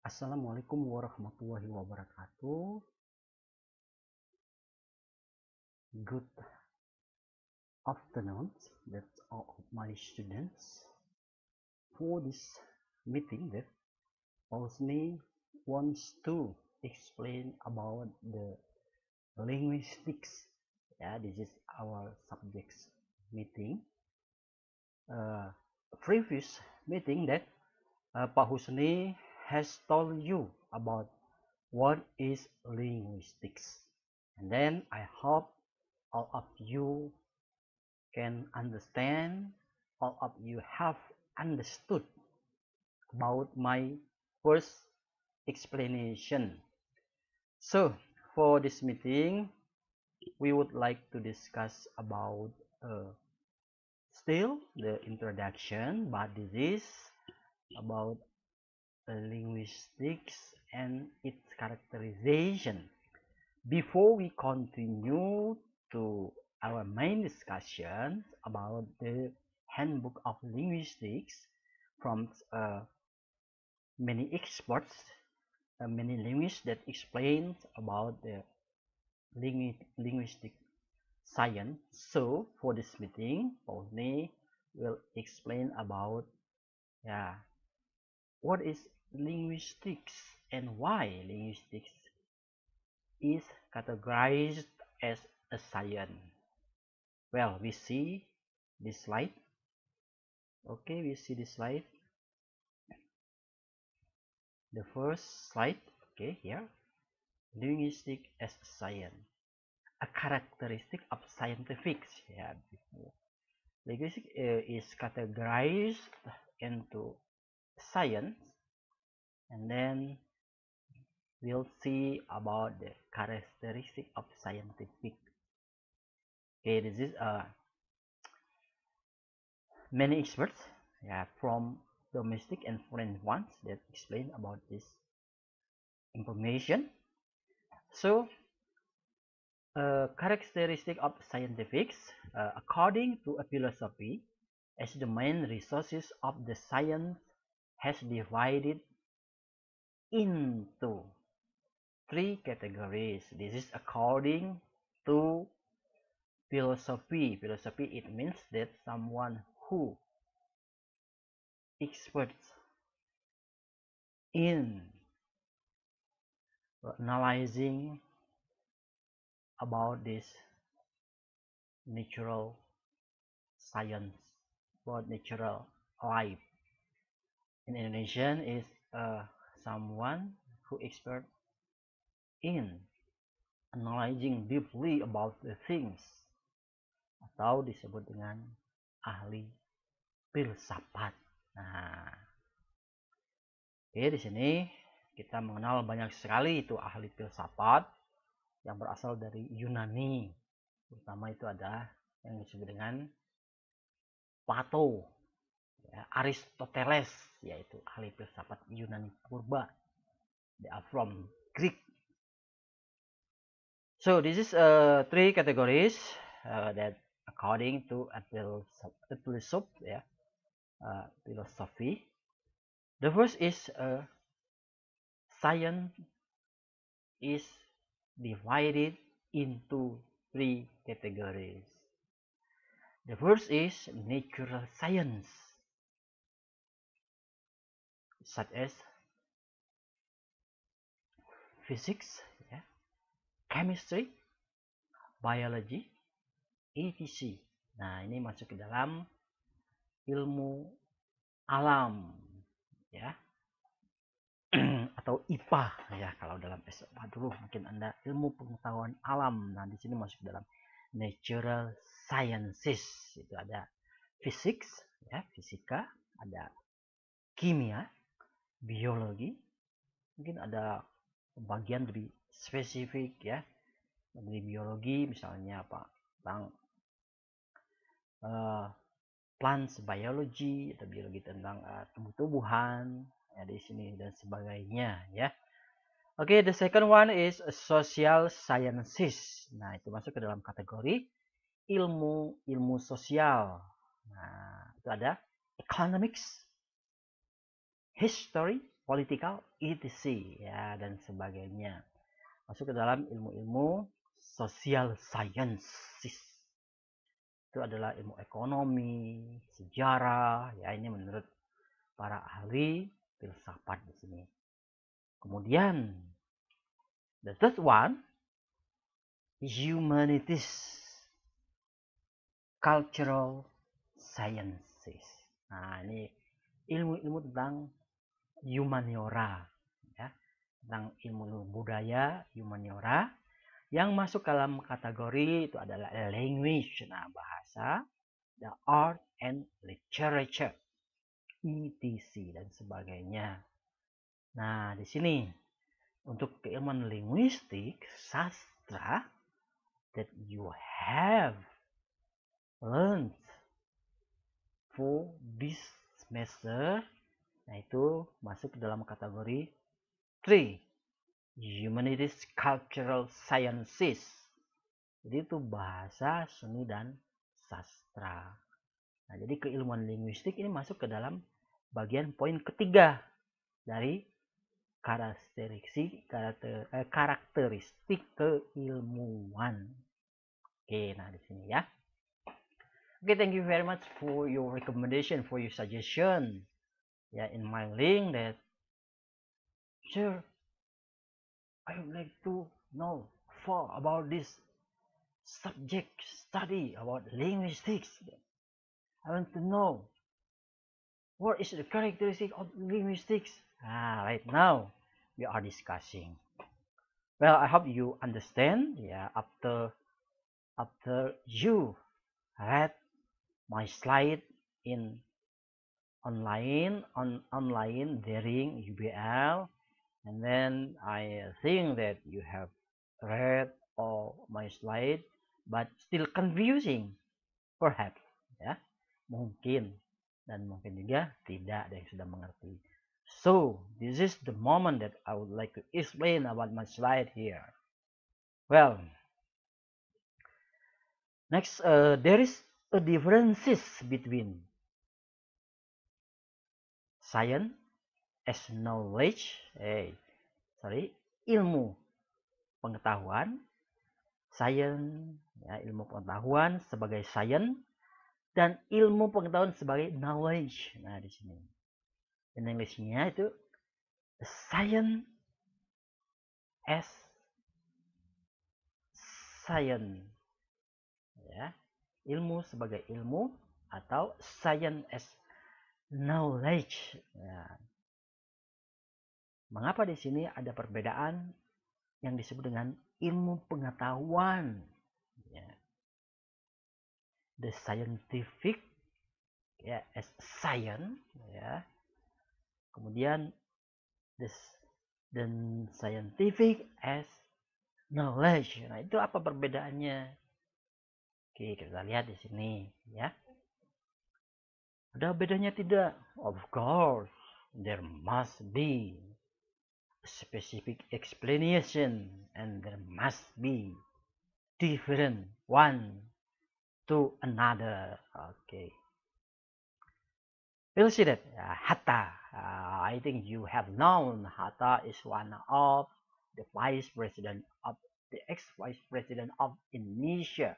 Assalamualaikum warahmatullahi wabarakatuh. Good afternoon, that's all of my students. For this meeting, that Osni wants to explain about the linguistics. Yeah, this is our subjects meeting. Previous meeting that Pak Husni has told you about what is linguistics, and then I hope all of you can understand, all of you have understood about my first explanation. So for this meeting, we would like to discuss about still the introduction, but this is about linguistics and its characterization. Before we continue to our main discussion about the Handbook of Linguistics from many experts, many linguists that explain about the linguistic science. So for this meeting, Paulne will explain about what is linguistics and why linguistics is categorized as a science. Well, we see this slide. Okay, we see this slide. The first slide, okay, here. Linguistics as a science. A characteristic of scientific. Yeah, linguistics is categorized into science, and then we'll see about the characteristic of scientific. Okay, this is many experts, from domestic and foreign ones that explain about this information. So, characteristic of scientifics, according to a philosophy, as the main resources of the science has divided into three categories. This is according to philosophy. Philosophy, it means that someone who experts in analyzing about this natural science, about natural life. In Indonesian is someone who expert in analyzing deeply about the things, atau disebut dengan ahli filsafat. Nah, oke, di sini kita mengenal banyak sekali itu ahli filsafat yang berasal dari Yunani. Terutama itu ada yang disebut dengan Plato, Aristoteles, yaitu ahli filsafat Yunani purba. They are from Greek. So this is three categories that according to a philosophy. The first is science is divided into three categories. The first is natural science, such as physics, chemistry, biology, etc. Nah, ini masuk ke dalam ilmu alam, ya, atau IPA, ya. Kalau dalam S4 dulu mungkin Anda ilmu pengetahuan alam. Nah, di sini masuk dalam natural sciences. Itu ada physics, ya, fisika, ada kimia, biologi, mungkin ada bagian lebih spesifik, ya, dari biologi, misalnya apa, tentang plants biology atau biologi tentang tumbuh-tumbuhan, ya, di sini dan sebagainya, ya. Oke, the second one is social sciences. Nah, itu masuk ke dalam kategori ilmu sosial. Nah, itu ada economics, history, political, etc. ya dan sebagainya. Masuk ke dalam ilmu-ilmu social sciences. Itu adalah ilmu ekonomi, sejarah, ya ini menurut para ahli filsafat di sini. Kemudian the third one, humanities, cultural sciences. Nah, ini ilmu-ilmu tentang humaniora, ya, tentang ilmu budaya, humaniora, yang masuk dalam kategori itu adalah language, nah bahasa, the art and literature, etc. dan sebagainya. Nah, di sini untuk keilmuan linguistik, sastra that you have learned for this semester, nah itu masuk ke dalam kategori 3, humanities, cultural sciences. Jadi itu bahasa, seni, dan sastra. Nah, jadi keilmuan linguistik ini masuk ke dalam bagian poin ketiga dari karakteristik keilmuan. Oke, nah di sini ya. Oke, thank you very much for your recommendation, for your suggestion. Ya, in my link that, sir, I would like to know more about this subject study about linguistics. I want to know what is the characteristic of linguistics. Right now we are discussing. Well, I hope you understand. Yeah, after you read my slide in online during UBL, and then I think that you have read all my slide, but still confusing, perhaps, ya, mungkin dan mungkin juga tidak ada yang sudah mengerti. So this is the moment that I would like to explain about my slide here. Well, next, there is a differences between science as knowledge, ilmu pengetahuan, science, ya, ilmu pengetahuan sebagai science, dan ilmu pengetahuan sebagai knowledge. Nah, di sini in English-nya itu science as science, ya, ilmu sebagai ilmu, atau science as knowledge. Ya. Mengapa di sini ada perbedaan yang disebut dengan ilmu pengetahuan? Ya. The scientific, ya, as science, ya. Kemudian the scientific as knowledge. Nah, itu apa perbedaannya? Oke, kita lihat di sini, ya. Ada bedanya tidak? Of course, there must be a specific explanation, and there must be different one to another. Okay. We'll see that. Hatta. I think you have known Hatta is one of the vice president of the ex-vice president of Indonesia.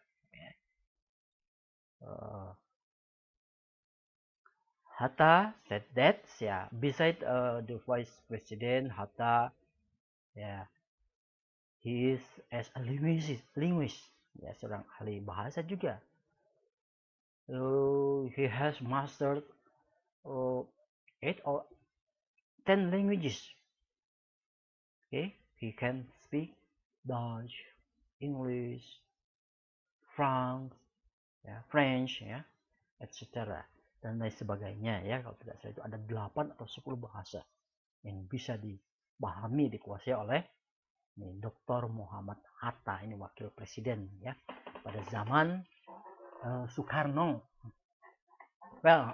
Hatta said that, yeah, beside the vice president, Hatta, yeah, he is as a linguist, ya, seorang ahli bahasa juga. He has mastered 8 or 10 languages. Okay, he can speak Dutch, English, French, ya, etc. dan lain sebagainya, ya. Kalau tidak salah itu ada 8 atau 10 bahasa yang bisa dipahami, dikuasai oleh Dr. Muhammad Hatta, ini wakil presiden, ya, pada zaman Soekarno. Well,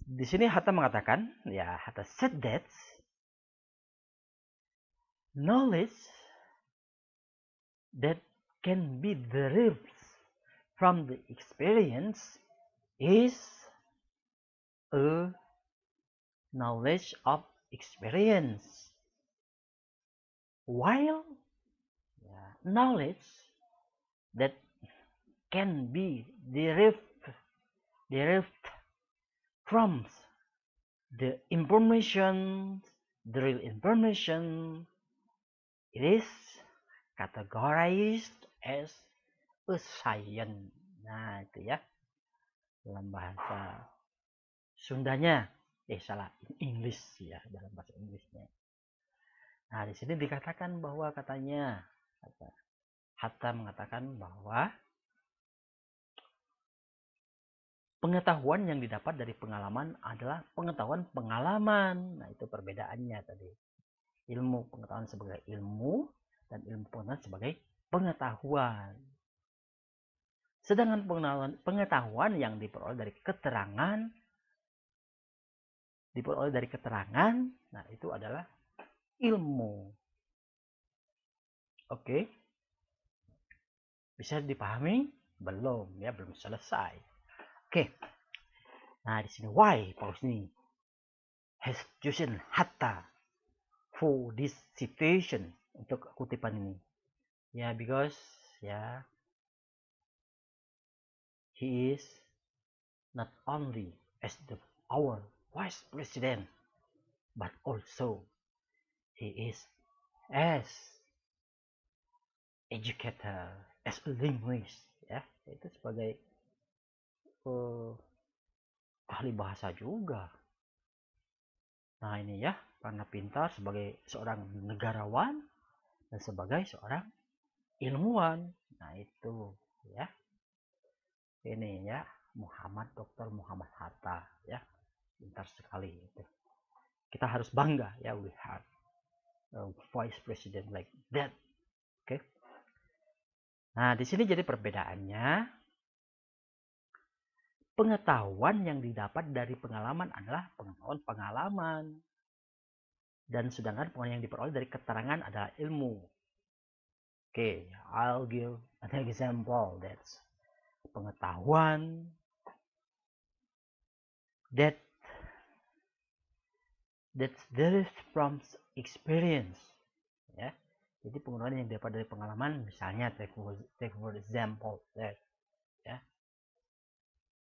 di sini Hatta mengatakan, ya, Hatta said that knowledge that can be derived from the experience is a knowledge of experience. While knowledge that can be derived from the information, the real information, it is categorized as a science. Nah, itu ya. Dalam bahasa Sundanya, salah, English ya, dalam bahasa Inggrisnya. Nah, di sini dikatakan bahwa katanya, Hatta mengatakan bahwa pengetahuan yang didapat dari pengalaman adalah pengetahuan pengalaman. Nah, itu perbedaannya tadi. Ilmu pengetahuan sebagai ilmu dan ilmu pengetahuan sebagai pengetahuan. Sedangkan pengetahuan yang diperoleh dari keterangan, nah itu adalah ilmu. Oke. Bisa dipahami? Belum, ya belum selesai. Oke. Nah, di sini why Paulus ini has chosen Hatta for this situation, untuk kutipan ini. Ya, because he is not only as our vice president, but also he is as educator, as a linguist, ya, itu sebagai ahli bahasa juga. Nah, ini ya, karena pintar sebagai seorang negarawan dan sebagai seorang ilmuwan. Nah, itu ya. Ini ya, Dr. Muhammad Hatta ya. Pintar sekali itu. Kita harus bangga ya, we have a vice president like that. Oke. Nah, di sini jadi perbedaannya, pengetahuan yang didapat dari pengalaman adalah pengalaman. Dan sedangkan pengetahuan yang diperoleh dari keterangan adalah ilmu. Oke, I'll give an example. That's pengetahuan that there is from experience. Ya. Jadi pengetahuan yang didapat dari pengalaman, misalnya take for example that. Ya.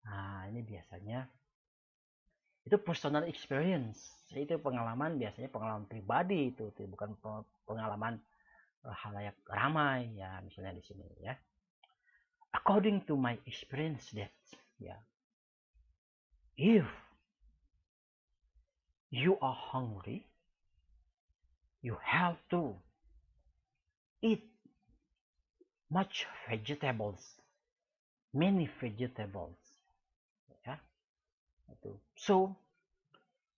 Nah, ini biasanya itu personal experience. Itu pengalaman, biasanya pengalaman pribadi itu bukan pengalaman halayak ramai ya, misalnya di sini ya. According to my experience that ya, if you are hungry, you have to eat much vegetables, many vegetables ya. So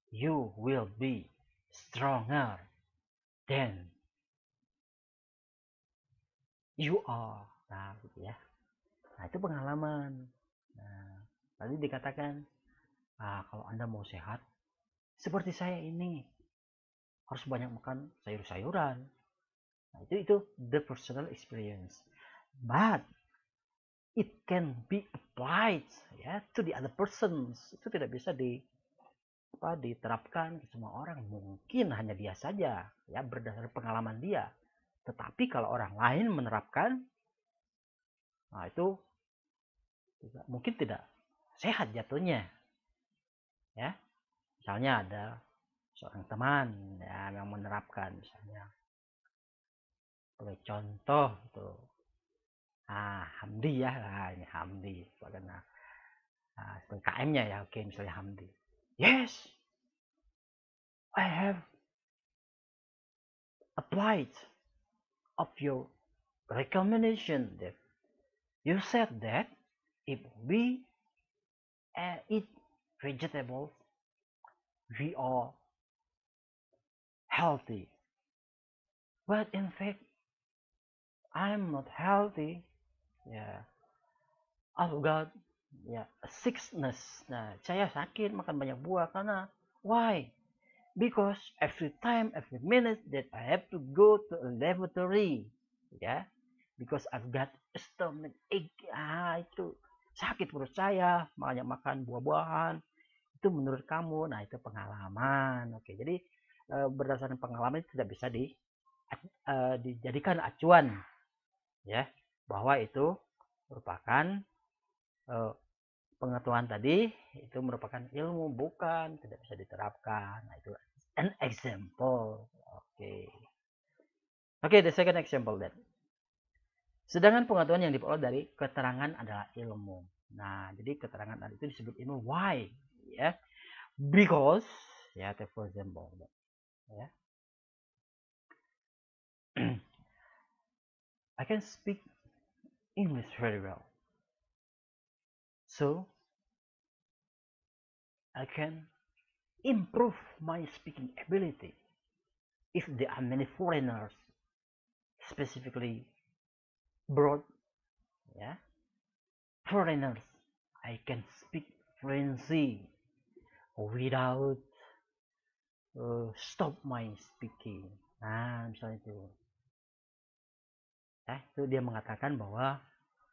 you will be stronger than you are. Nah, gitu ya. Nah, itu pengalaman. Nah, tadi dikatakan, kalau Anda mau sehat, seperti saya ini, harus banyak makan sayur-sayuran. Nah, itu the personal experience. But it can be applied ya to the other persons. Itu tidak bisa diterapkan ke semua orang. Mungkin hanya dia saja ya, berdasarkan pengalaman dia. Tetapi kalau orang lain menerapkan, nah itu mungkin tidak sehat jatuhnya ya. Misalnya ada seorang teman ya yang menerapkan, misalnya sebagai contoh itu Hamdi ya, ini Hamdi sebagai KM-nya ya, oke, misalnya Hamdi. Yes, I have applied of your recommendation that you said that if we eat vegetables, we are healthy. But in fact, I'm not healthy. Yeah, I've got sickness. Nah, saya sakit makan banyak buah karena why? Because every minute that I have to go to a laboratory, ya, because I've got stomach ache, itu sakit perut saya, banyak makan buah-buahan, itu menurut kamu. Nah, itu pengalaman. Oke, jadi berdasarkan pengalaman itu tidak bisa dijadikan acuan, ya, bahwa itu merupakan pengetahuan tadi itu merupakan ilmu, bukan, tidak bisa diterapkan. Nah, itu an example. Oke, the second example then. Sedangkan pengetahuan yang diperoleh dari keterangan adalah ilmu. Nah, jadi keterangan itu disebut ilmu. Why? Ya, because, ya, for example, ya. I can speak English very well, so I can improve my speaking ability. If there are many foreigners, specifically abroad, yeah, foreigners, I can speak fluency without stop my speaking. Nah, misalnya itu. Itu dia mengatakan bahwa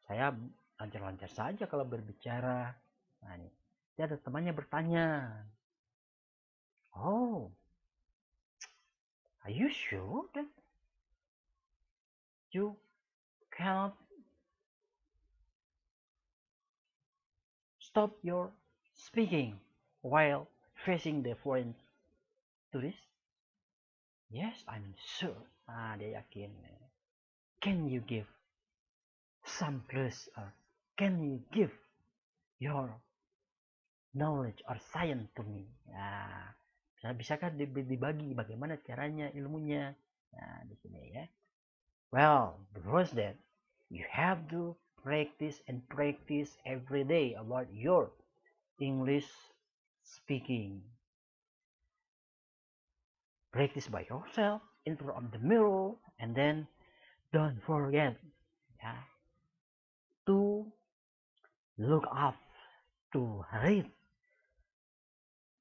saya lancar-lancar saja kalau berbicara. Nah, ini. Dia ada temannya bertanya, oh, are you sure that you cannot stop your speaking while facing the foreign tourist? Yes, I'm sure. Nah, dia yakin. Can you give some clues, or can you give your knowledge or science to me? Nah, bisakah dibagi bagaimana caranya, ilmunya? Nah, di sini ya. Well, because that you have to practice and practice every day about your English speaking. Practice by yourself in front of the mirror, and then don't forget, yeah, to look up, to read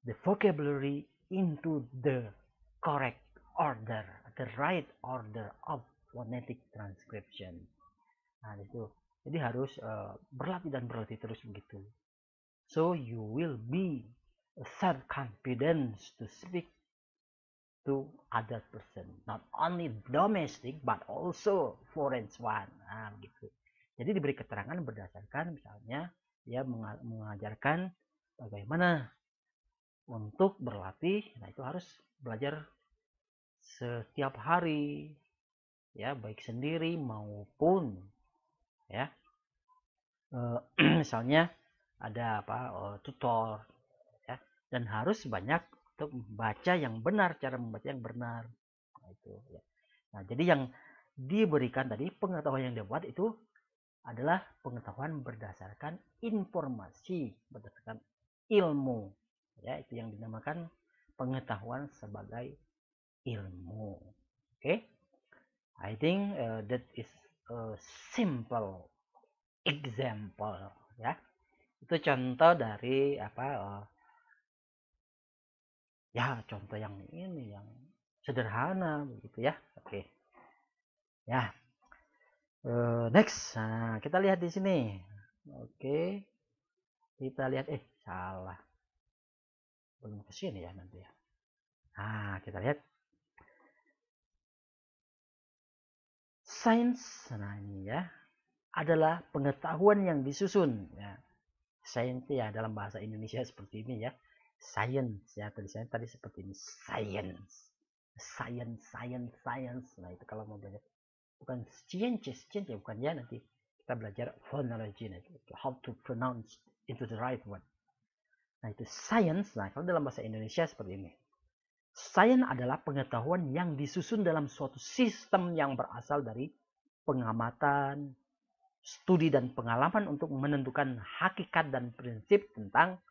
the vocabulary into the correct order, the right order of phonetic transcription. Nah, itu. Jadi harus berlatih dan berlatih terus begitu. So you will be self-confidence to speak to other person, not only domestic but also foreign one. Nah, begitu. Jadi diberi keterangan berdasarkan misalnya dia mengajarkan bagaimana untuk berlatih. Nah, itu harus belajar setiap hari, ya, baik sendiri maupun, ya, misalnya ada tutor, ya, dan harus banyak untuk membaca yang benar, cara membaca yang benar. Nah, itu, ya. Nah, jadi yang diberikan tadi, pengetahuan yang dibuat itu adalah pengetahuan berdasarkan informasi, berdasarkan ilmu, ya, itu yang dinamakan pengetahuan sebagai ilmu. Okay, I think that is a simple example, ya. Itu contoh dari ya, contoh yang ini yang sederhana begitu, ya. Oke. Ya. Next. Nah, kita lihat di sini. Oke. Kita lihat salah. Belum ke sini ya nanti ya. Nah, kita lihat sains. Nah, ini ya adalah pengetahuan yang disusun, ya. Sains ya dalam bahasa Indonesia seperti ini, ya. Science, ya, tadi seperti ini, science. Nah, itu kalau mau belajar bukan science ya, bukan, ya, nanti kita belajar phonology, how to pronounce into the right one. Nah, itu science. Nah, kalau dalam bahasa Indonesia seperti ini. Sains adalah pengetahuan yang disusun dalam suatu sistem yang berasal dari pengamatan, studi dan pengalaman untuk menentukan hakikat dan prinsip tentang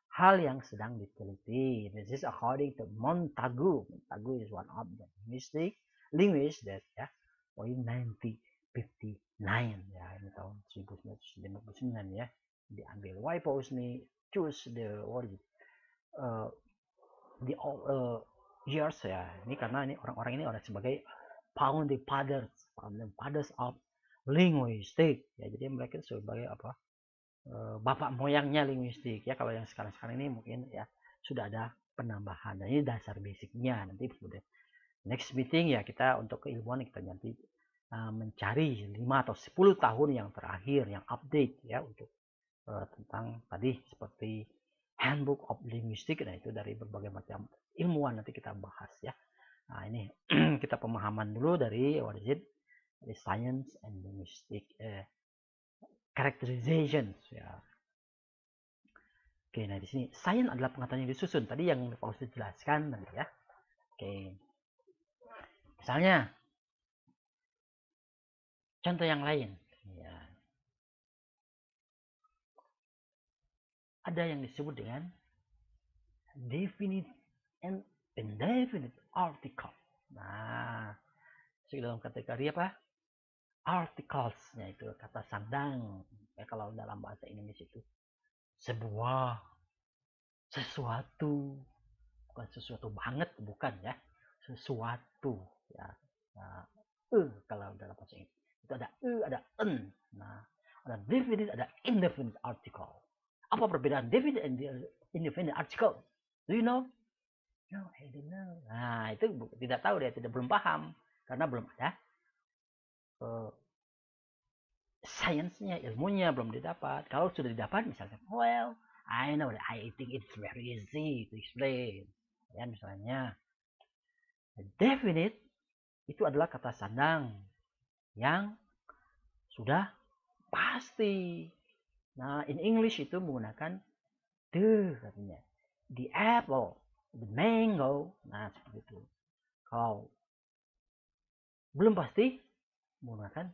hal yang sedang diteliti. This is according to Montagu. Montagu is one of the linguists that, ya, in 1959, ya, ini tahun 1959, ya, diambil Wypos nih, choose the years, ya, ini karena ini orang-orang ini orang sebagai founding fathers of linguistic, ya, jadi mereka sebagai bapak moyangnya linguistik ya. Kalau yang sekarang-sekarang ini mungkin ya sudah ada penambahan. Dan ini dasar basicnya. Nanti next meeting ya kita untuk keilmuan kita nanti mencari 5 atau 10 tahun yang terakhir yang update ya untuk tentang tadi seperti Handbook of Linguistics. Nah itu dari berbagai macam ilmuwan nanti kita bahas ya. Nah ini kita pemahaman dulu dari what is it? Dari science and linguistic characterizations ya. Oke, nah di sini science adalah pengetahuan yang disusun. Tadi yang Pak Ustadz jelaskan nanti ya. Oke. Misalnya contoh yang lain. Ya. Ada yang disebut dengan definite and indefinite article. Nah, dalam kategori apa? Articles-nya itu kata sandang. Ya, kalau dalam bahasa Indonesia itu sebuah, sesuatu, bukan sesuatu banget, bukan ya, sesuatu ya. Nah, kalau dalam bahasa Inggris itu ada ada en. Nah, ada definite, ada indefinite article. Apa perbedaan definite and indefinite article? Do you know? No, I don't know. Nah, itu tidak tahu, dia tidak, belum paham karena belum ada sainsnya, ilmunya belum didapat. Kalau sudah didapat misalnya, well, I know that I think it's very easy to explain. Ya, misalnya definite itu adalah kata sandang yang sudah pasti. Nah, in English itu menggunakan the katanya. The apple, the mango. Nah, seperti itu. Kalau belum pasti menggunakan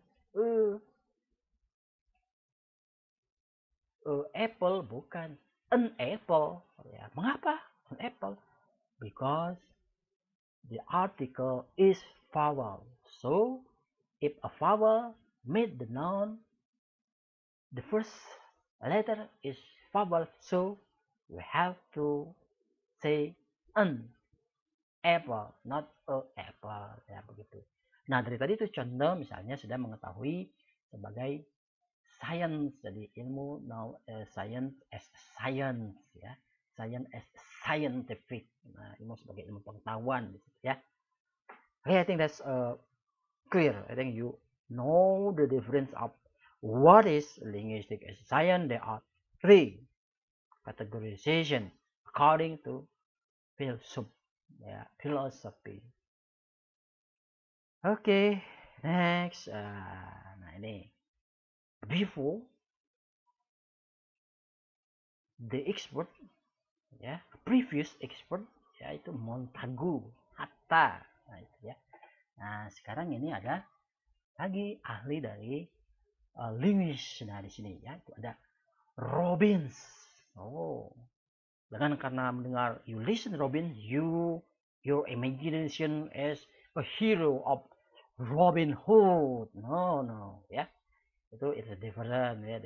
apple, bukan an apple. Ya, mengapa an apple? Because the article is vowel. So, if a vowel made the noun, the first letter is vowel. So, we have to say an apple, not a apple. Ya, begitu. Nah, dari tadi itu contoh misalnya sudah mengetahui sebagai science, jadi ilmu, now science as science ya, science as scientific. Nah, ilmu sebagai ilmu pengetahuan ya. Okay, I think that's clear. I think you know the difference of what is linguistic as science. There are 3 categorization according to philosophy. Okay, next. Nah ini before the expert ya, previous expert yaitu Montagu, Hatta. Nah itu ya. Nah sekarang ini ada lagi ahli dari linguist. Nah di sini ya itu ada Robbins. Oh, dengan karena mendengar you listen Robin, your imagination as a hero of Robin Hood. No ya. Itu it's a different ya,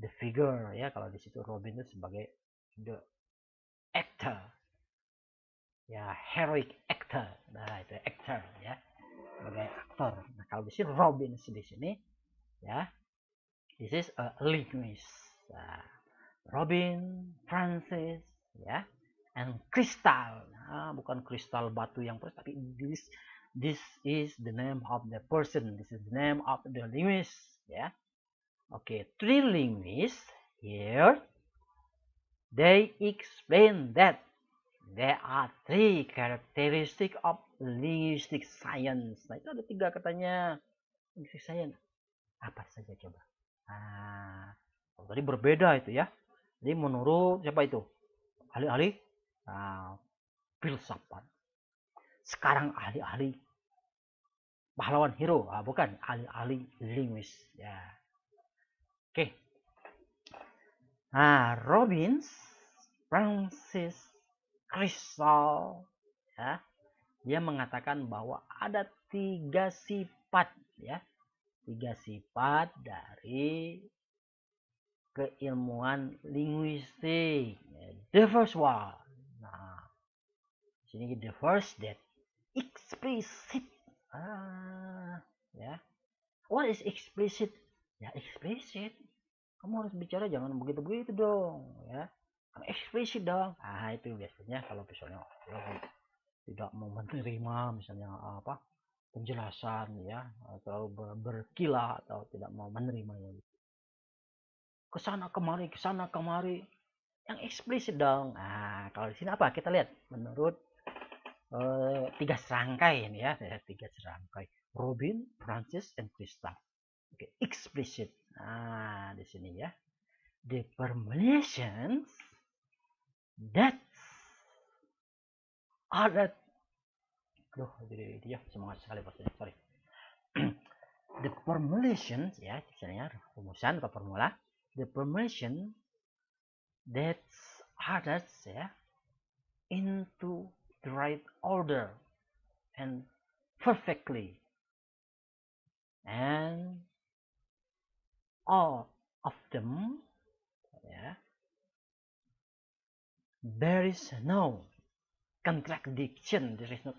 the figure ya. Kalau di situ Robin itu sebagai the actor ya, heroic actor. Nah itu actor ya, sebagai aktor. Nah kalau di sini Robin di sini ya, this is a linguist. Nah, Robin Francis ya, and Crystal. Nah, bukan kristal batu yang persis, tapi this is the name of the person. This is the name of the linguist ya. Okay, 3 linguists here. They explain that there are 3 characteristic of linguistic science. Nah, itu ada 3 katanya. Linguistic science. Apa saja coba? Nah, tadi berbeda itu ya. Jadi menurut siapa itu? Ahli-ahli filsafat. Sekarang ahli-ahli pahlawan hero. Bukan, ahli-ahli linguis. Ya. Oke. Nah, Robbins, Francis, Crystal ya, dia mengatakan bahwa ada 3 sifat ya, 3 sifat dari keilmuan linguistik. The first one, nah sini the first that explicit. Ya, what is explicit? Ya, explicit kamu harus bicara jangan begitu-begitu dong, ya. Kan eksplisit dong. Ah, itu biasanya kalau misalnya tidak mau menerima misalnya apa penjelasan ya atau berkilah atau tidak mau menerimanya. Kesana kemari, yang eksplisit dong. Nah, kalau di sini apa? Kita lihat menurut tiga serangkai ini ya, tiga serangkai. Robin, Francis, and Krista. Oke, explicit. Nah, di sini ya. The formulations that are that. Aduh, dia semangat sekali bahasanya. Sorry. The formulations ya, misalnya rumusan atau formula. The formulation that others ya into the right order and perfectly, and all of them ya, there is no contradiction, there is not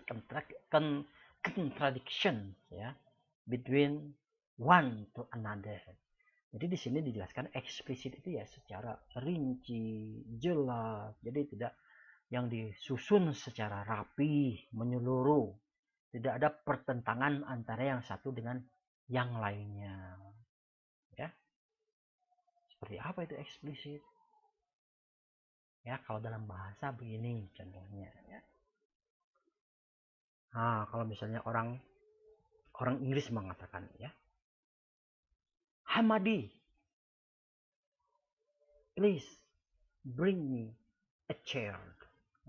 contradiction ya between one to another. Jadi di sini dijelaskan eksplisit itu ya secara rinci, jelas. Jadi tidak yang disusun secara rapi, menyeluruh. Tidak ada pertentangan antara yang satu dengan yang lainnya. Ya. Seperti apa itu eksplisit? Ya, kalau dalam bahasa begini contohnya ya. Nah, kalau misalnya orang Inggris mengatakan ya, Hamadi, please bring me a chair.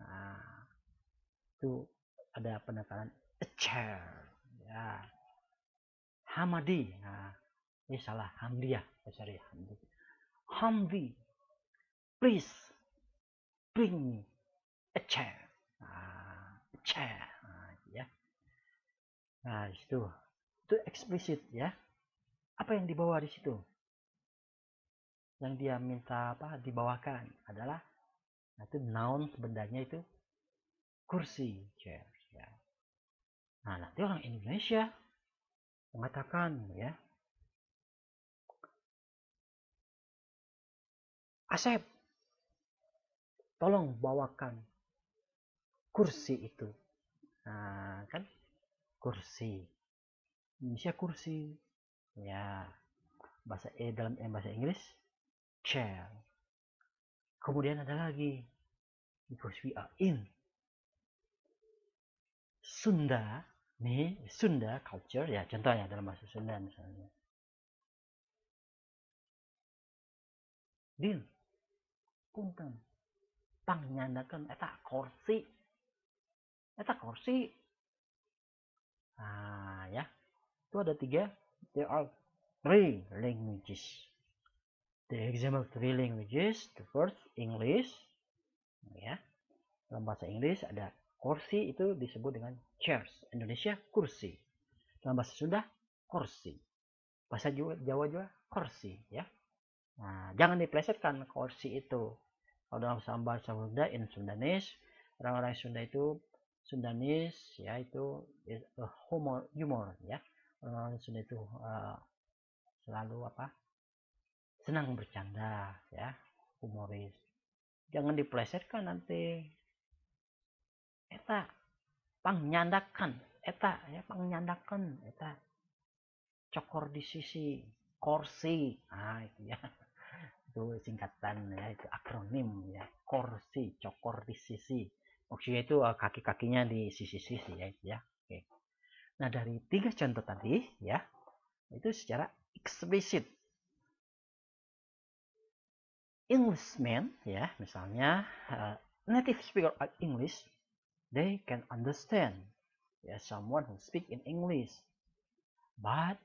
Nah, itu ada penekanan a chair. Ya. Hamadi. Nah, ini salah. Hamdi ya. Sorry, Hamdi. Hamdi, please bring me a chair. Nah, a chair. Nah, ya. Nah, itu eksplisit ya. Apa yang dibawa di situ? Yang dia minta apa dibawakan adalah itu noun bendanya itu kursi, chair ya. Nah, nanti orang Indonesia mengatakan ya, Asep, tolong bawakan kursi itu. Nah, kan kursi. Indonesia kursi. Ya, dalam bahasa Inggris chair. Kemudian ada lagi because we are in Sunda, nih Sunda culture ya, contohnya dalam bahasa Sunda misalnya. Din, punten, pangnyandakan eta kursi. Nah, ya. Itu ada tiga. There are three languages. The example three languages. The first English. Ya. Dalam bahasa Inggris ada kursi itu disebut dengan chairs. Indonesia kursi. Dalam bahasa Sunda kursi. Bahasa Jawa juga kursi, ya. Nah, jangan diplesetkan kursi itu. Kalau dalam bahasa Sunda in Sundanese, orang-orang Sunda itu Sundanese ya itu humor ya. Orang Sunda itu selalu apa? Senang bercanda ya, humoris. Jangan diplesetkan nanti. Eta pangnyandakan, eta ya pangnyandakan, eta cokor di sisi kursi. Nah, itu ya. Itu singkatan ya, itu akronim ya, kursi, cokor di sisi. Maksudnya itu kaki-kakinya di sisi-sisi ya itu ya. Oke. Nah, dari tiga contoh tadi ya, itu secara eksplisit. Englishman ya, misalnya native speaker of English, they can understand ya someone who speak in English. But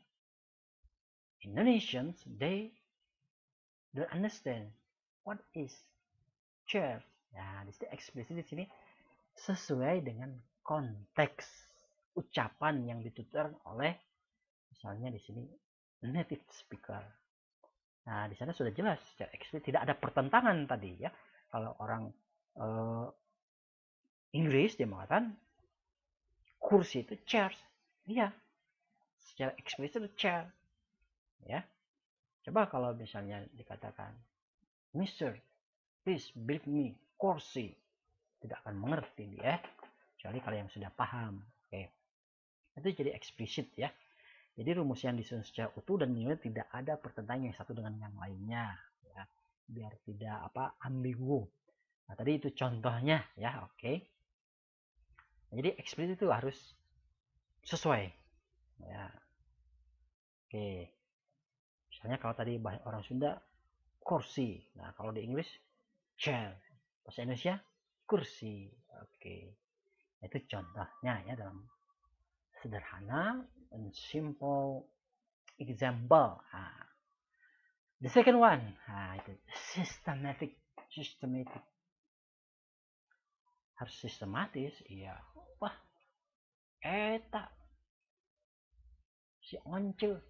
Indonesians they don't understand what is chair. Nah, di sini eksplisit di sini sesuai dengan konteks ucapan yang dituturkan oleh misalnya di sini native speaker. Nah, di sana sudah jelas secara eksplisit tidak ada pertentangan tadi ya. Kalau orang Inggris dia mengatakan kursi itu chairs, iya. Secara eksplisit itu chair, ya. Coba kalau misalnya dikatakan, Mister, please build me kursi, tidak akan mengerti dia, kecuali kalau yang sudah paham. Oke, itu jadi eksplisit ya. Jadi rumus yang disusun secara utuh dan tidak ada pertentangan yang satu dengan yang lainnya, ya, biar tidak ambigu. Nah, tadi itu contohnya ya, oke. Jadi eksplisit itu harus sesuai, ya. Oke. Misalnya kalau tadi orang Sunda kursi, nah kalau di Inggris chair, bahasa Indonesia kursi. Oke. Itu contohnya ya dalam sederhana and simple example. Nah, the second one, itu systematic. Harus sistematis, iya. Wah, eta si Once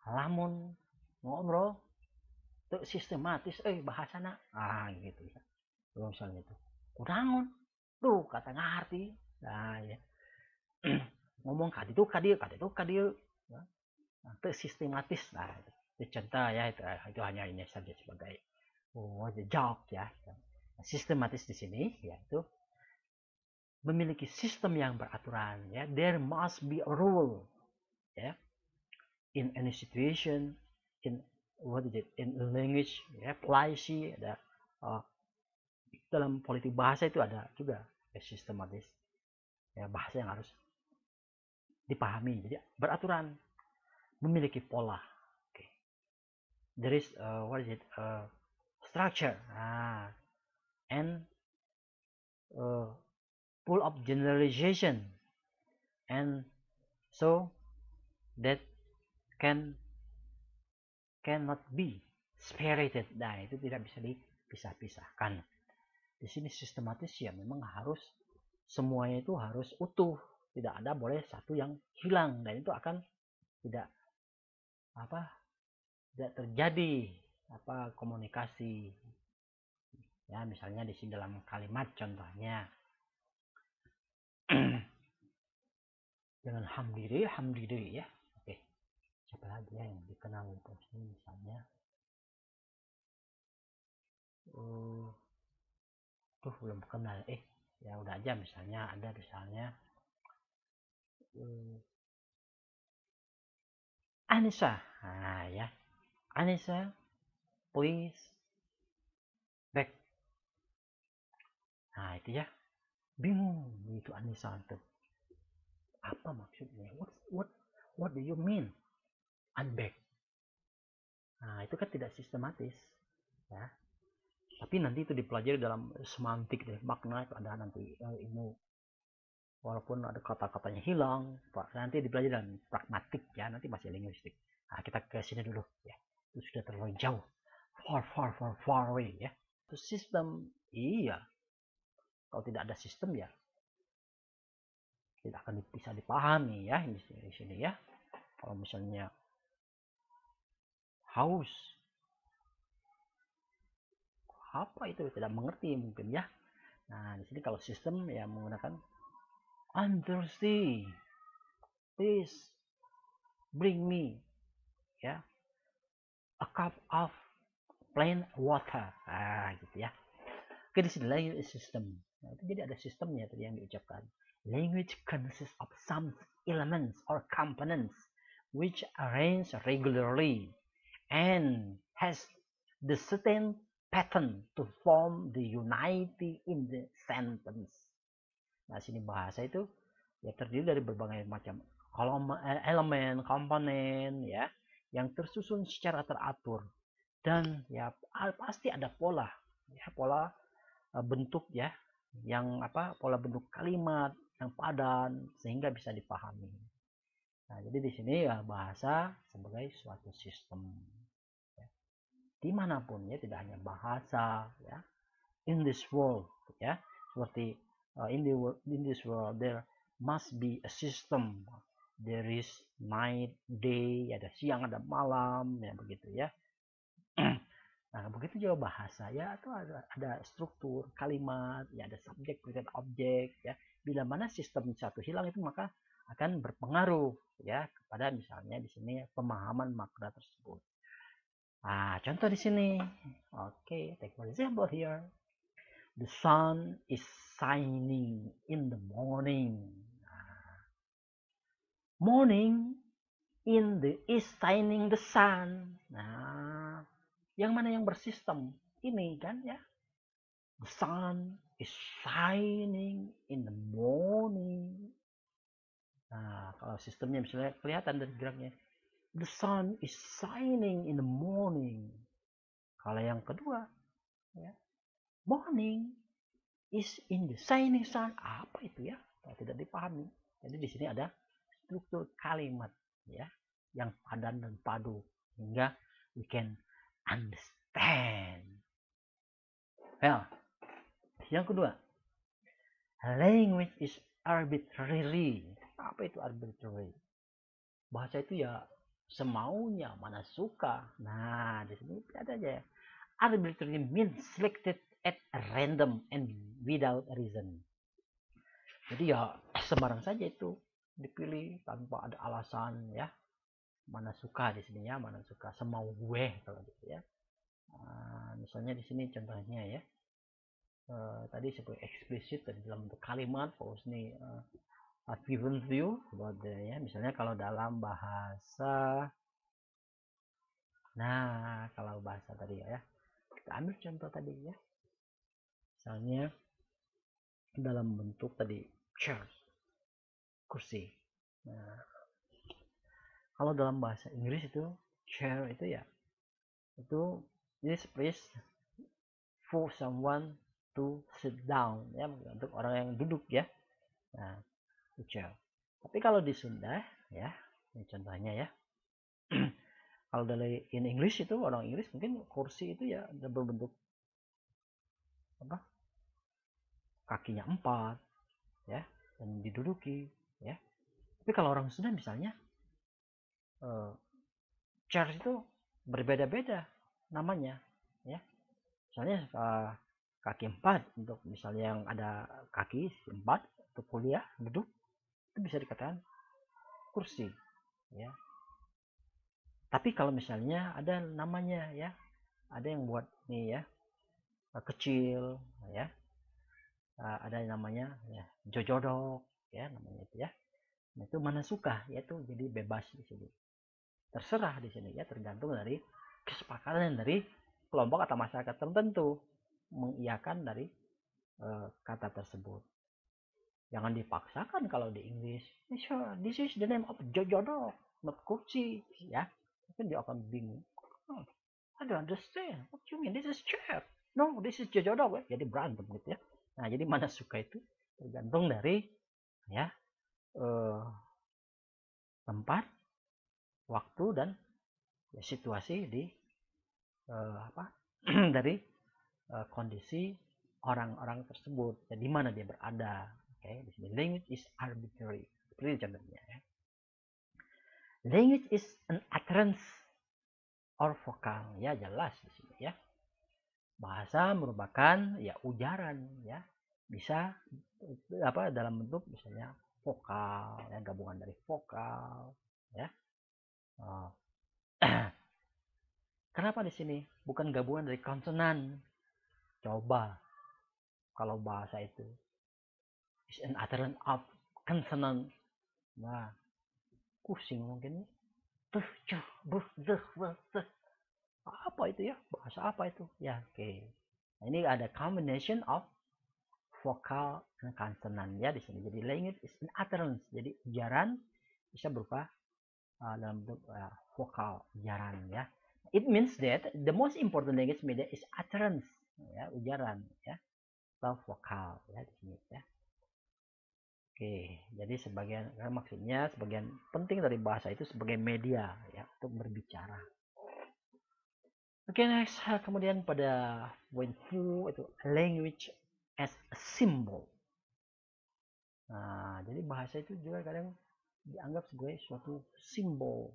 lamun ngobrol tuh sistematis, bahasana, gitu ya. Kalau misalnya itu, kurangun, tuh kata ngerti, nah ya. Ngomong kaditu kadieu, nah, itu sistematis, nah itu contoh ya, itu hanya ini saja sebagai the joke ya. Sistematis di sini yaitu memiliki sistem yang beraturan ya. There must be a rule ya, in any situation, in in language ya, policy ada, dalam politik bahasa itu ada juga ya, sistematis ya, bahasa yang harus dipahami, jadi beraturan, memiliki pola. Okay. There is structure and full of generalization, and so that cannot be separated. Nah, itu tidak bisa dipisah-pisahkan. Di sini sistematis ya, memang harus semuanya itu harus utuh, tidak ada boleh satu yang hilang, dan itu akan tidak terjadi komunikasi ya. Misalnya di sini dalam kalimat contohnya dengan hamdiri ya. Oke, siapa lagi ya yang dikenal terus ini, misalnya tuh belum kenal, ya udah aja, misalnya ada Anissa, ya, Anissa please back. Nah itu ya, bingung itu Anissa tuh, apa maksudnya, what do you mean unback. Nah itu kan tidak sistematis ya, tapi nanti itu dipelajari dalam semantik deh, makna itu ada nanti ilmu, walaupun ada kata-katanya hilang, nanti dipelajari dalam pragmatik ya, nanti masih linguistik. Nah kita ke sini dulu ya, itu sudah terlalu jauh, far away ya. Itu sistem, iya, kalau tidak ada sistem ya tidak akan bisa dipahami ya di sini ya. Kalau misalnya haus, apa itu, tidak mengerti mungkin ya. Nah di sini kalau sistem ya menggunakan I'm thirsty, please bring me ya a cup of plain water, gitu ya. Oke, di sini language system. Nah, itu jadi ada sistemnya tadi yang diucapkan. Language consists of some elements or components which arrange regularly and has the certain pattern to form the unity in the sentence. Nah, sini bahasa itu ya terdiri dari berbagai macam elemen, komponen ya, yang tersusun secara teratur, dan ya pasti ada pola ya, pola bentuk ya, yang pola bentuk kalimat yang padan sehingga bisa dipahami. Nah, jadi di sini ya bahasa sebagai suatu sistem ya, dimanapun ya, tidak hanya bahasa ya, in this world ya, seperti in this world there must be a system, there is night, day, ada siang, ada malam ya, begitu ya. Nah, begitu juga bahasa ya, itu ada struktur kalimat ya, ada subjek, predicate, objek ya. Bila mana sistem satu hilang itu, maka akan berpengaruh ya kepada misalnya di sini pemahaman makna tersebut. Nah, contoh di sini. Oke, take for example here. The sun is shining in the morning. Morning in the is shining the sun. Nah, yang mana yang bersistem? Ini kan ya. The sun is shining in the morning. Nah, kalau sistemnya misalnya kelihatan dari geraknya. The sun is shining in the morning. Kalau yang kedua, ya, morning is in the shining sun. Apa itu ya? Tidak dipahami. Jadi di sini ada struktur kalimat ya yang padan dan padu hingga we can understand. Well, yang kedua, language is arbitrary. Apa itu arbitrary? Bahasa itu ya semaunya, mana suka. Nah, di sini ada aja. Arbitrary means selected at random and without reason. Jadi ya sembarang saja itu dipilih tanpa ada alasan ya. Mana suka di sini ya, mana suka semau gue kalau gitu ya. Misalnya di sini contohnya ya. Tadi sebagai eksplisit dan dalam bentuk kalimat, pause nih I've given view about the, ya misalnya kalau dalam bahasa, nah kalau bahasa tadi ya kita ambil contoh tadi ya, misalnya dalam bentuk tadi chair, kursi. Nah, kalau dalam bahasa Inggris itu chair itu ya itu this place for someone to sit down ya, untuk orang yang duduk ya. Nah, chair. Tapi kalau di Sunda ya, ini contohnya ya. Kalau dari in English itu orang Inggris mungkin kursi itu ya berbentuk apa? Kakinya 4 ya dan diduduki ya. Tapi kalau orang Sunda misalnya chair itu berbeda-beda namanya ya. Misalnya kaki 4 untuk misalnya yang ada kaki 4 untuk kuliah duduk itu bisa dikatakan kursi ya. Tapi kalau misalnya ada namanya ya, ada yang buat nih ya kecil ya, ada yang namanya ya jojodok ya namanya itu ya. Nah, itu mana suka yaitu jadi bebas di sini. Terserah di sini ya, tergantung dari kesepakatan dari kelompok atau masyarakat tertentu mengiyakan dari kata tersebut. Jangan dipaksakan kalau di Inggris. Sure, this is the name of jojodok, not kursi ya. Mungkin dia akan bingung. Oh, I don't understand. What you mean? This is chair. No, this is jojodok. Jadi berantem gitu ya. Nah, jadi mana suka itu tergantung dari ya tempat, waktu dan ya, situasi di dari kondisi orang-orang tersebut. Jadi mana dia berada. Di sini language is arbitrary. Seperti contohnya ya. Language is an utterance or vokal. Ya jelas di sini ya. Bahasa merupakan ya ujaran ya. Bisa dalam bentuk misalnya vokal ya, gabungan dari vokal ya. Kenapa di sini bukan gabungan dari konsonan? Coba kalau bahasa itu is an utterance of consonant. Nah, pusing mungkin. Apa itu ya? Bahasa apa itu? Ya, oke. Nah, ini ada combination of vokal dan consonant ya di sini. Jadi language is an utterance. Jadi ujaran bisa berupa dalam bentuk vokal ujaran ya. It means that the most important language media is utterance ya, ujaran ya, atau vokal ya di sini ya. Oke, jadi maksudnya sebagian penting dari bahasa itu sebagai media ya untuk berbicara. Oke, next kemudian pada point 2 itu language as a symbol. Nah, jadi bahasa itu juga kadang dianggap sebagai suatu simbol.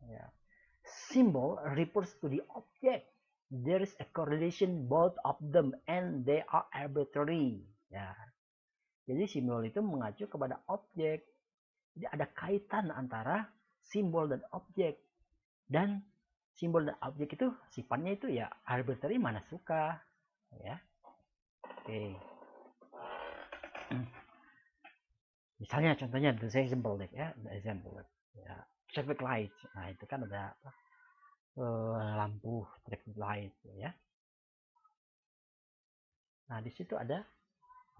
Ya. Symbol refers to the object. There is a correlation both of them and they are arbitrary. Ya. Jadi simbol itu mengacu kepada objek. Jadi ada kaitan antara simbol dan objek, dan simbol dan objek itu sifatnya itu ya arbitrary, mana suka ya. Oke. Misalnya contohnya itu saya example deh ya, example ya, traffic light. Nah itu kan ada lampu traffic light ya. Nah di situ ada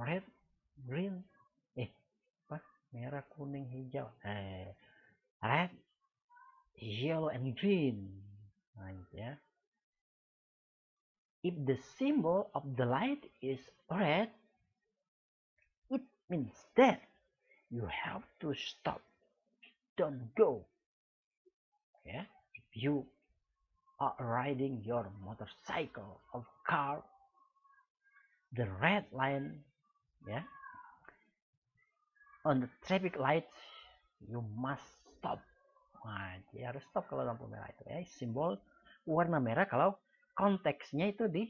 red, green, merah, kuning, hijau, red, yellow, and green. Nah gitu ya. If the symbol of the light is red, it means that you have to stop, don't go. Yeah, if you are riding your motorcycle or car, the red line, yeah, on the traffic light, you must stop. Nah, dia harus stop kalau lampu merah itu ya. Simbol warna merah kalau konteksnya itu di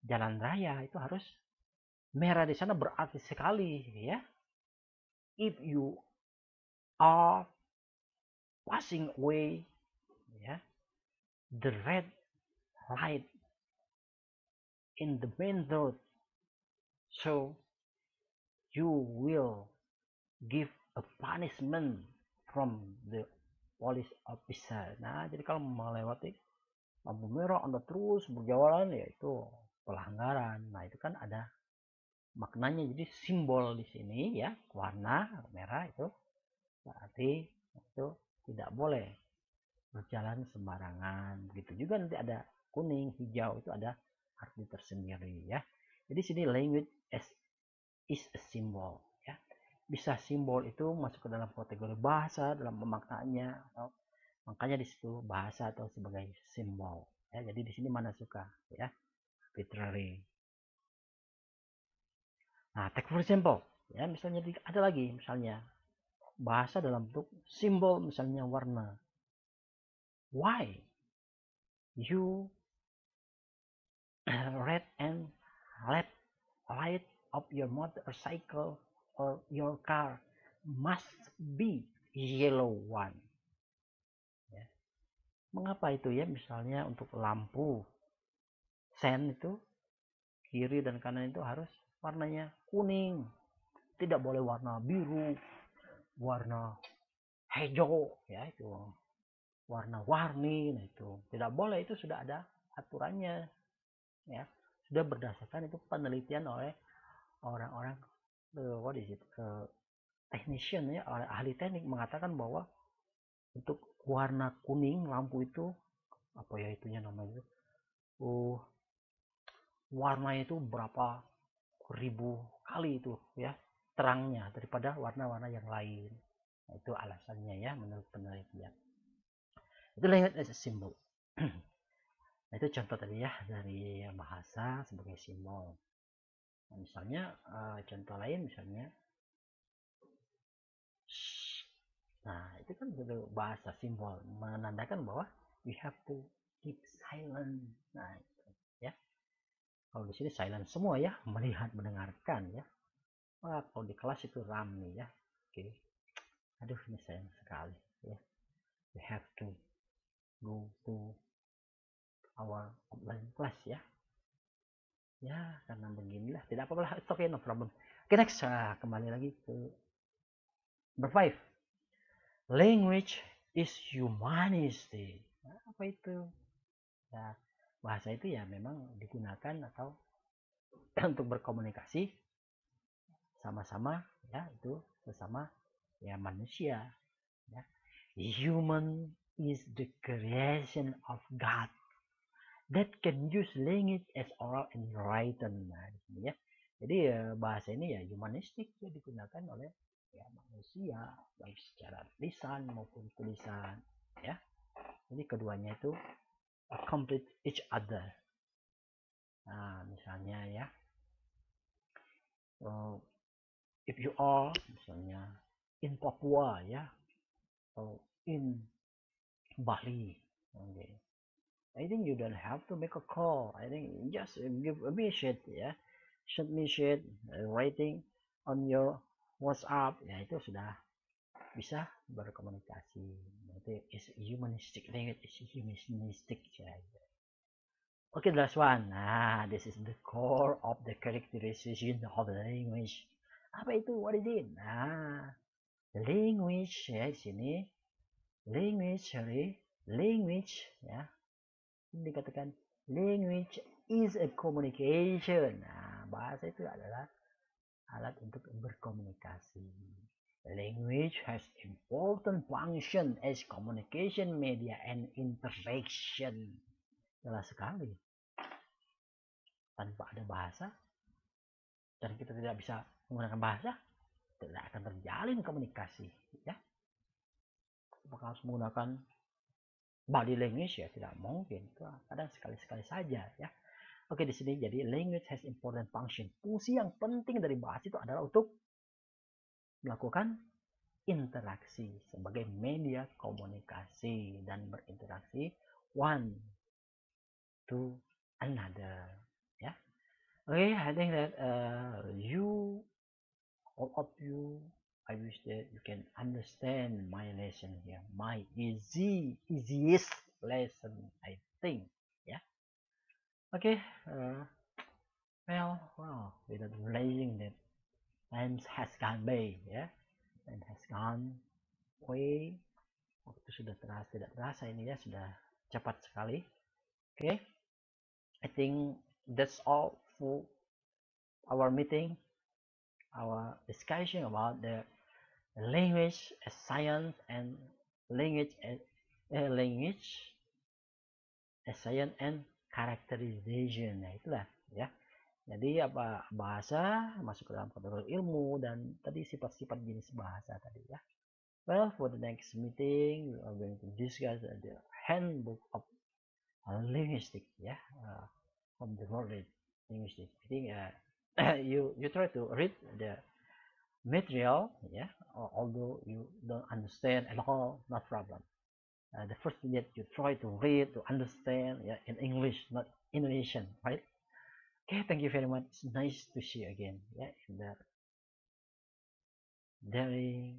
jalan raya itu harus merah, di sana berarti sekali ya. If you are passing away, ya, the red light in the main road, so you will give a punishment from the police officer. Nah, jadi kalau melewati lampu merah Anda terus berjalan, ya itu pelanggaran. Nah, itu kan ada maknanya. Jadi simbol di sini ya, warna merah itu berarti itu tidak boleh berjalan sembarangan. Begitu juga nanti ada kuning, hijau, itu ada arti tersendiri ya. Jadi sini language is a symbol ya. Bisa simbol itu masuk ke dalam kategori bahasa dalam pemaknaannya, atau makanya di situ bahasa atau sebagai simbol ya. Jadi di sini mana suka ya, arbitrary. Nah, take for example ya, misalnya ada lagi misalnya bahasa dalam bentuk simbol, misalnya warna. Why you red and left light of your motorcycle or your car must be yellow one ya. Mengapa itu ya? Misalnya untuk lampu sen itu kiri dan kanan itu harus warnanya kuning, tidak boleh warna biru, warna hijau ya, itu warna-warni. Nah itu tidak boleh, itu sudah ada aturannya ya, sudah berdasarkan itu penelitian oleh orang-orang technician ya, oleh ahli teknik mengatakan bahwa untuk warna kuning lampu itu apa ya itunya namanya, warnanya itu berapa ribu kali itu ya terangnya daripada warna-warna yang lain. Nah, itu alasannya ya menurut penelitian. Itu language as a symbol. Nah, itu contoh tadi ya dari bahasa sebagai simbol. Nah, misalnya contoh lain misalnya, nah itu kan bahasa simbol menandakan bahwa we have to keep silent. Nah itu ya, kalau di sini silent semua ya, melihat mendengarkan ya. Wah, kalau di kelas itu ramai ya. Oke, aduh ini sayang sekali ya, we have to go to our online class ya. Ya karena beginilah, tidak apa-apa lah, it's okay, no problem. Oke, next, kembali lagi ke number 5. Language is humanity. Nah, apa itu? Ya, bahasa itu ya memang digunakan atau untuk berkomunikasi sama-sama ya, itu sesama ya manusia ya. Human is the creation of God that can use language as oral and written. Nah, ya. Jadi bahasa ini ya humanistik ya, digunakan oleh ya manusia baik secara lisan maupun tulisan ya. Jadi keduanya itu complete each other. Nah, misalnya ya, if you are misalnya in Papua ya, or in Bali, okay, I think you don't have to make a call. I think just give a message ya, shoot message, writing on your WhatsApp ya, itu sudah bisa berkomunikasi. Itu is humanistic language, is humanistic. Okay, the last one. This is the core of the characterization of the language. Apa itu? What is it? Language ya di sini. Language ya. Ini dikatakan language is a communication. Bahasa itu adalah alat untuk berkomunikasi. Language has important function as communication media and interaction. Jelas sekali. Tanpa ada bahasa dan kita tidak bisa menggunakan bahasa, tidak akan terjalin komunikasi. Ya, apakah harus menggunakan body language? Ya tidak mungkin. Itu kadang sekali-sekali saja. Ya. Oke, di sini jadi language has important function. Fungsi yang penting dari bahasa itu adalah untuk melakukan interaksi sebagai media komunikasi dan berinteraksi one to another. Ya, oke, I think that all of you, I wish that you can understand my lesson here, my easiest lesson, I think. Yeah. Okay. Well, without realizing that time has gone by, ya, time has gone way. Waktu sudah terasa, tidak terasa ini ya, sudah cepat sekali. Okay, I think that's all for our meeting, our discussion about the language as science and language as science and characterization. Nah, itulah ya. Jadi apa bahasa masuk ke dalam kategori ilmu dan tadi sifat-sifat jenis bahasa tadi ya. Well, for the next meeting we are going to discuss the handbook of linguistic ya, from the world linguistic. I think you try to read the material ya, although you don't understand at all, not problem. The first thing that you try to read to understand in English, not Indonesian, right? Okay, thank you very much. It's nice to see you again. Yeah, in the very,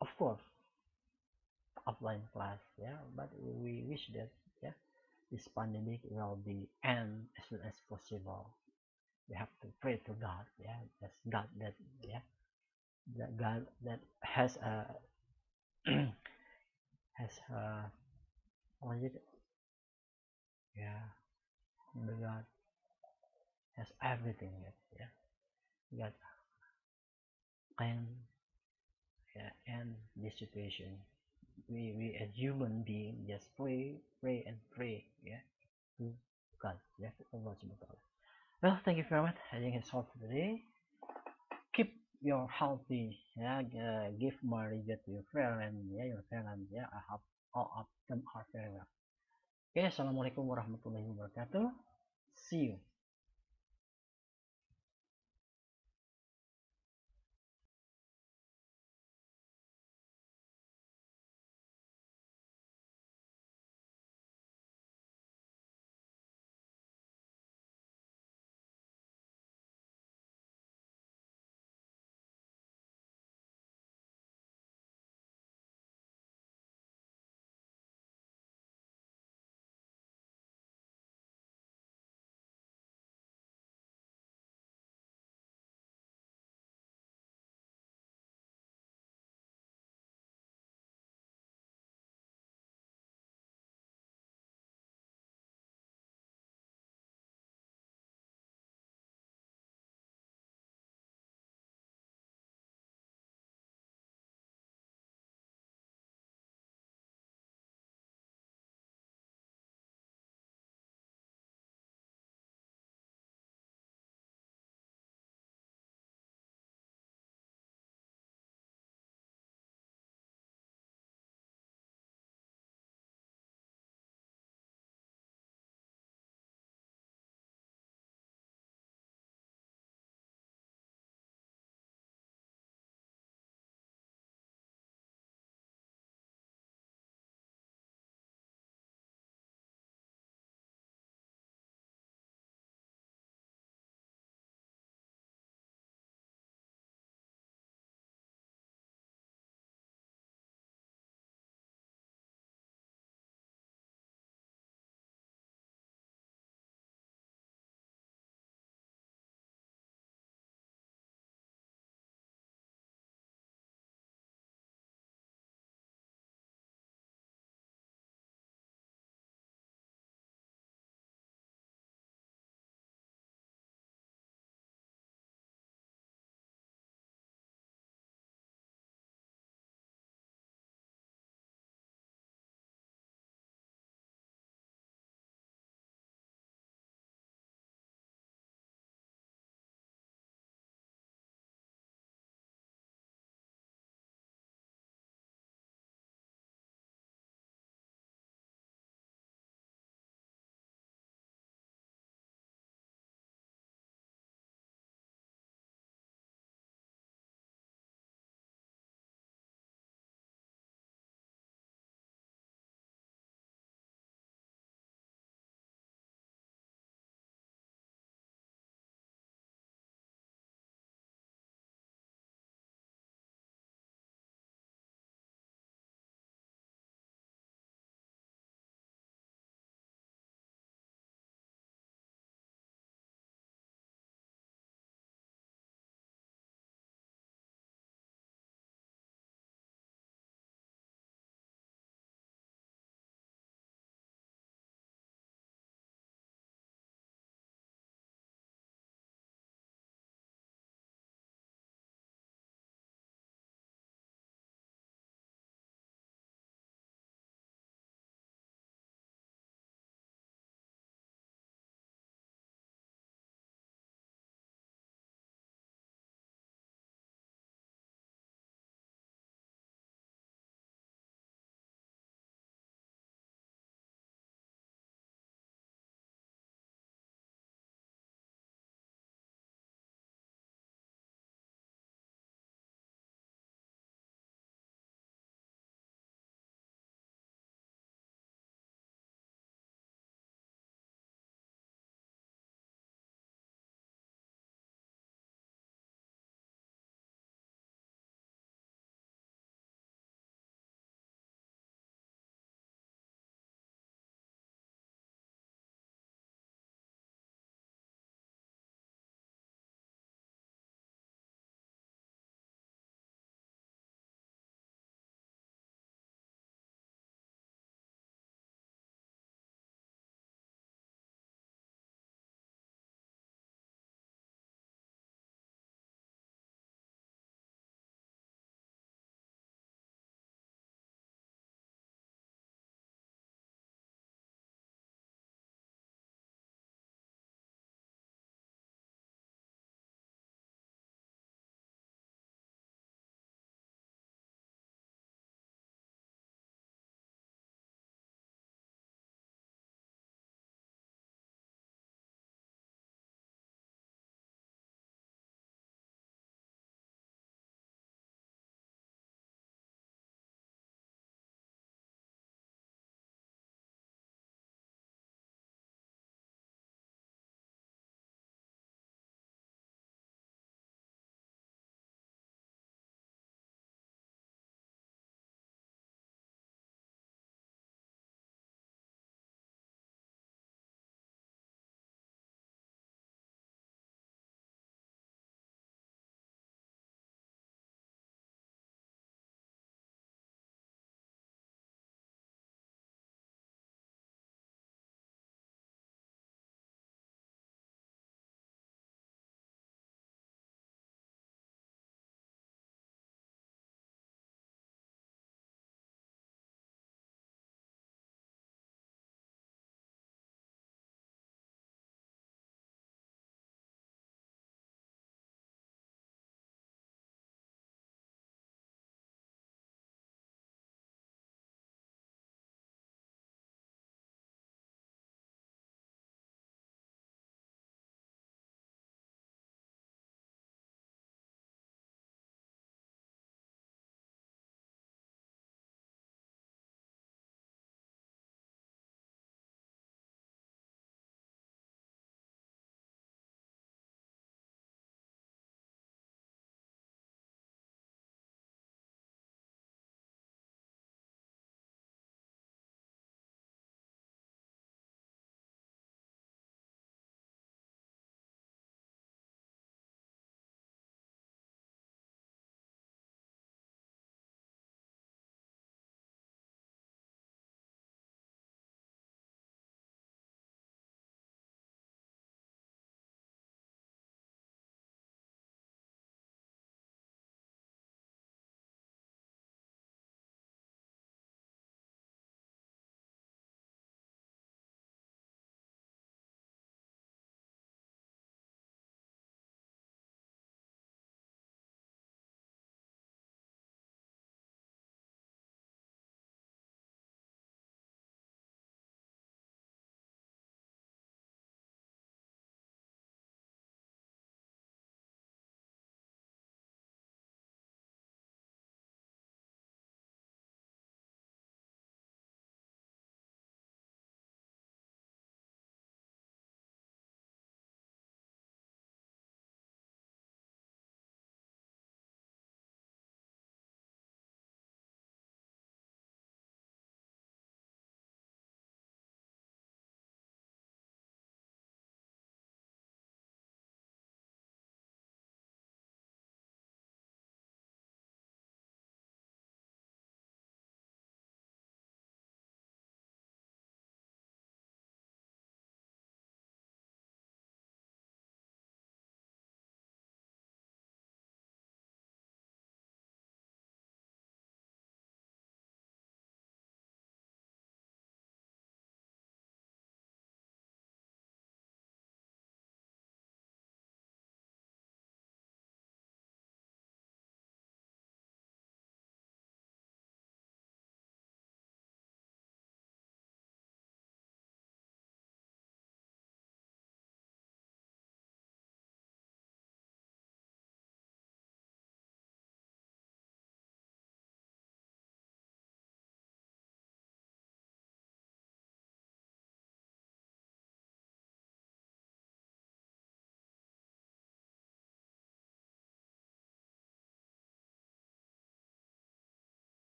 of course, offline class. Yeah, but we wish that this pandemic will be end as soon as possible. We have to pray to God. Yeah, that's God that that God that has a has a what is it? Yeah, the God has everything. Yeah, God can end this situation. We as human being just pray and pray to God, to Allah subhanahu wa ta'ala. Well, thank you very much. I think it's all for today. Keep your healthy, give my regard to your parents, your parents, I hope all of them are very well. Okay, assalamualaikum warahmatullahi wabarakatuh. See you.